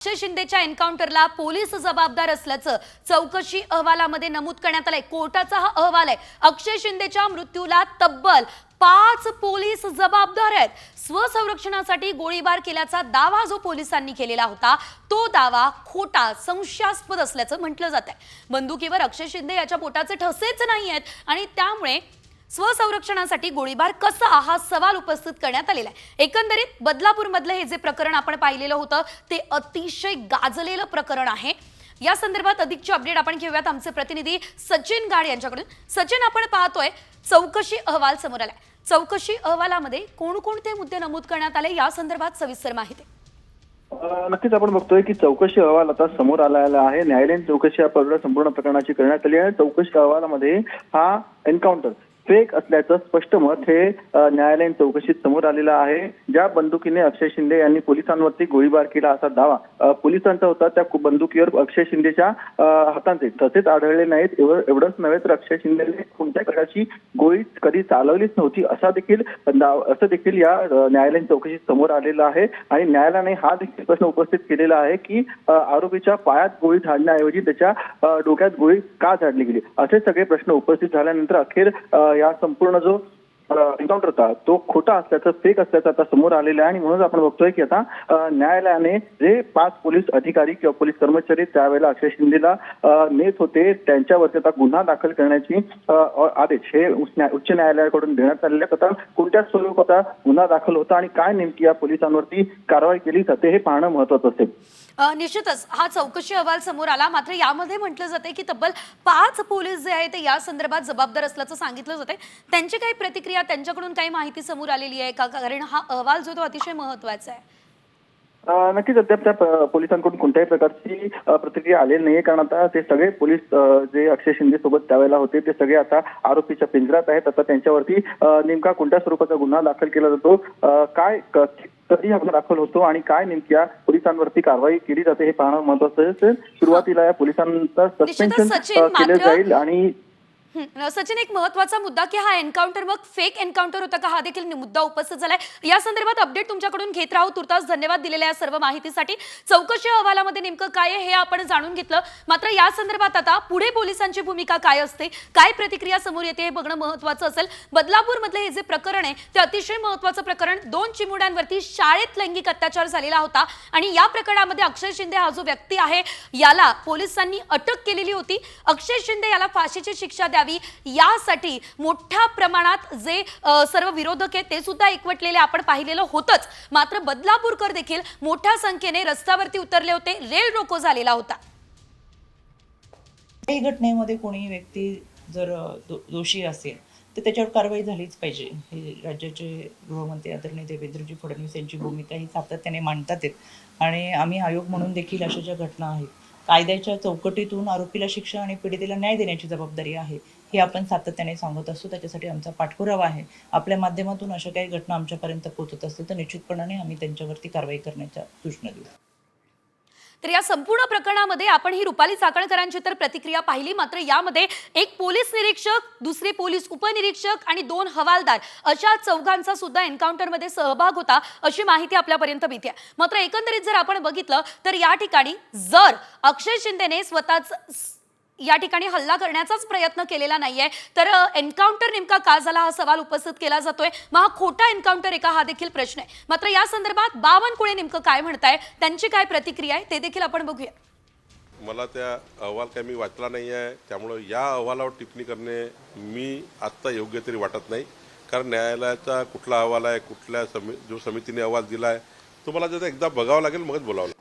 अक्षय शिंदेच्या एन्काउंटरला police जबाबदार असल्याचं चौकशी अहवालामध्ये नमूद करण्यात आलंय। कोर्टाचा हा अहवाल आहे। अक्षय शिंदेच्या मृत्यूला तब्बल 5 पोलीस जबाबदार आहेत। स्वसंरक्षणासाठी गोळीबार केल्याचा दावा जो पोलिसांनी केलेला होता तो दावा खोटा, संशयास्पद असल्याचं म्हटलं जातंय। बंदुकीवर अक्षय शिंदे याच्या पोटाचे ठसेच नाहीयेत आणि त्यामुळे स्वसंरक्षणासाठी गोळीबार कसा हा सवाल उपस्थित करण्यात आलेला आहे। एकंदरीत बदलापूर मधले हे जे प्रकरण आपण पाहिलेलं होतं ते अतिशय गाजलेलं प्रकरण आहे। या संदर्भात अधिकची अपडेट आपण घेऊयात आमचे प्रतिनिधी सचिन गाड यांच्याकडून। सचिन, आपण पाहतोय चौकशी अहवाल समोर आलाय। चौकशी अहवालामध्ये कोणकोणते मुद्दे नमूद करण्यात आले या संदर्भात सविस्तर माहिती। नक्कीच आपण बघतोय की चौकशी अहवाल आता समोर आलेला आहे। न्यायालयीन चौकशी या संपूर्ण प्रकरणाची करण्यात आली आहे। चौकशी अहवालामध्ये हा एन्काउंटर फेक असल्याचं स्पष्ट मत हे न्यायालयीन चौकशीत समोर आलेलं आहे। ज्या बंदुकीने अक्षय शिंदे यांनी पोलिसांवरती गोळीबार केला असा दावा पोलिसांचा होता, त्या बंदुकीवर अक्षय शिंदेच्या हातांचे ठसेच आढळले नाहीत। एवढंच नव्हे तर अक्षय शिंदेने कोणत्या प्रकारची गोळी कधी चालवलीच नव्हती असं देखील या न्यायालयीन चौकशीत समोर आलेलं आहे। आणि न्यायालयाने हा देखील प्रश्न उपस्थित केलेला आहे की आरोपीच्या पायात गोळी झाडण्याऐवजी त्याच्या डोक्यात गोळी का झाडली गेली, असे सगळे प्रश्न उपस्थित झाल्यानंतर अखेर या संपूर्ण जो एन्काउंटर होता तो खोटा असल्याचं, फेक असल्याचं आता समोर आलेलं आहे। आणि म्हणून आपण बघतोय की आता न्यायालयाने जे 5 पोलीस अधिकारी किंवा पोलीस कर्मचारी त्यावेळेला अक्षय शिंदेला नेत होते त्यांच्यावरती आता गुन्हा दाखल करण्याची आदेश हे उच्च न्यायालयाकडून देण्यात आलेले आहेत। आता कोणत्या स्वरूपाचा गुन्हा दाखल होता आणि काय नेमकी या पोलिसांवरती कारवाई केली जाते हे पाहणं महत्त्वाचं असेल। निश्चितच हा चौकशी अहवाल समोर आला, मात्र यामध्ये म्हटलं जाते की तब्बल 5 पोलीस जे आहेत ते या संदर्भात जबाबदार असल्याचं सांगितलं जाते। त्यांची काही प्रतिक्रिया, त्यांच्याकडून काही माहिती समोर आलेली आहे का? कारण हा अहवाल जो तो अतिशय महत्त्वाचा आहे। नक्कीच अद्याप त्या पोलिसांकडून कोणत्याही प्रकारची प्रतिक्रिया आलेली नाहीये, कारण आता ते सगळे पोलीस जे अक्षय शिंदे सोबत त्यावेळेला होते ते सगळे आता आरोपीच्या पिंजऱ्यात आहेत। आता त्यांच्यावरती नेमका कोणत्या स्वरूपाचा गुन्हा दाखल केला जातो, कधी हा गुन्हा दाखल होतो आणि काय नेमकी या पोलिसांवरती कारवाई केली जाते हे पाहणं महत्त्वाचं असेल। सुरुवातीला या पोलिसांचा सस्पेन्शन केलं जाईल। आणि सचिन, एक महत्त्वाचा मुद्दा की हा एन्काउंटर मग फेक एन्काउंटर होता का, हा देखील मुद्दा उपस्थित झालाय। या संदर्भात अपडेट तुमच्याकडून घेत राहू। तुर्तास धन्यवाद दिलेल्या या सर्व माहितीसाठी। चौकशी अहवालामध्ये नेमकं काय आहे हे आपण जाणून घेतलं, मात्र या संदर्भात आता पुढे पोलिसांची भूमिका काय असते, काय प्रतिक्रिया समोर येते हे बघणं महत्त्वाचं असेल। बदलापूर मधले हे जे प्रकरण आहे ते अतिशय महत्त्वाचं प्रकरण। 2 चिमुरड्यांवरती शाळेत लैंगिक अत्याचार झालेला होता आणि या प्रकरणामध्ये अक्षय शिंदे हा जो व्यक्ती आहे याला पोलिसांनी अटक केलेली होती। अक्षय शिंदे याला फाशीची शिक्षा यासाठी मोठ्या प्रमाणात जे सर्व विरोधक आहेत ते सुद्धा एकवटलेले आपण पाहिलेलं होतंच, मात्र बदलापूरकर देखील मोठ्या संख्येने रस्त्यावरती उतरले होते। रेल रोको झालेला होता। काही घटनेमध्ये कोणी व्यक्ती जर दोषी असेल तर त्याच्यावर कारवाई झालीच पाहिजे। हे राज्याचे गृहमंत्री आदरणीय देवेंद्रजी फडणवीस यांची भूमिका ही सातत्याने मांडतात आणि आम्ही आयोग म्हणून देखील अशा ज्या घटना आहेत कायद्याच्या चौकटीतून आरोपीला शिक्षा आणि पीडितेला न्याय देण्याची जबाबदारी आहे हे आपण सातत्याने सांगत असतो। त्याच्यासाठी आमचा पाठपुरावा आहे। आपल्या माध्यमातून अशा काही घटना आमच्यापर्यंत पोहोचत असतील तर निश्चितपणाने आम्ही त्यांच्यावरती कारवाई करण्याच्या सूचना देऊ। तर या संपूर्ण प्रकरणामध्ये आपण ही रुपाली चाकणकरांची तर प्रतिक्रिया पाहिली, मात्र यामध्ये एक पोलीस निरीक्षक, दुसरे पोलीस उपनिरीक्षक आणि 2 हवालदार अशा 4घांचा सुद्धा एन्काउंटरमध्ये सहभाग होता अशी माहिती आपल्यापर्यंत मिळते। मात्र एकंदरीत जर आपण बघितलं तर या ठिकाणी जर अक्षय शिंदेने स्वतःच या ठिकाणी हल्ला करण्याचाच प्रयत्न केलेला नाहीये तर एन्काउंटर नेमका का झाला हा सवाल उपस्थित केला जातोय। मग हा खोटा एन्काउंटर आहे का हा देखील प्रश्न आहे। मात्र या संदर्भात बावनकुळे नेमकं काय म्हणताय, त्यांची काय प्रतिक्रिया आहे ते देखील आपण बघूया। मला त्या अहवाल काय मी वाचला नाही आहे, त्यामुळे या अहवालावर टिप्पणी करणे मी आत्ता योग्य तरी वाटत नाही। कारण न्यायालयाचा कुठला अहवाल आहे, कुठल्या जो समितीने अहवाल दिला आहे तो मला जर एकदा बघावं लागेल, मगच बोलावं लागेल।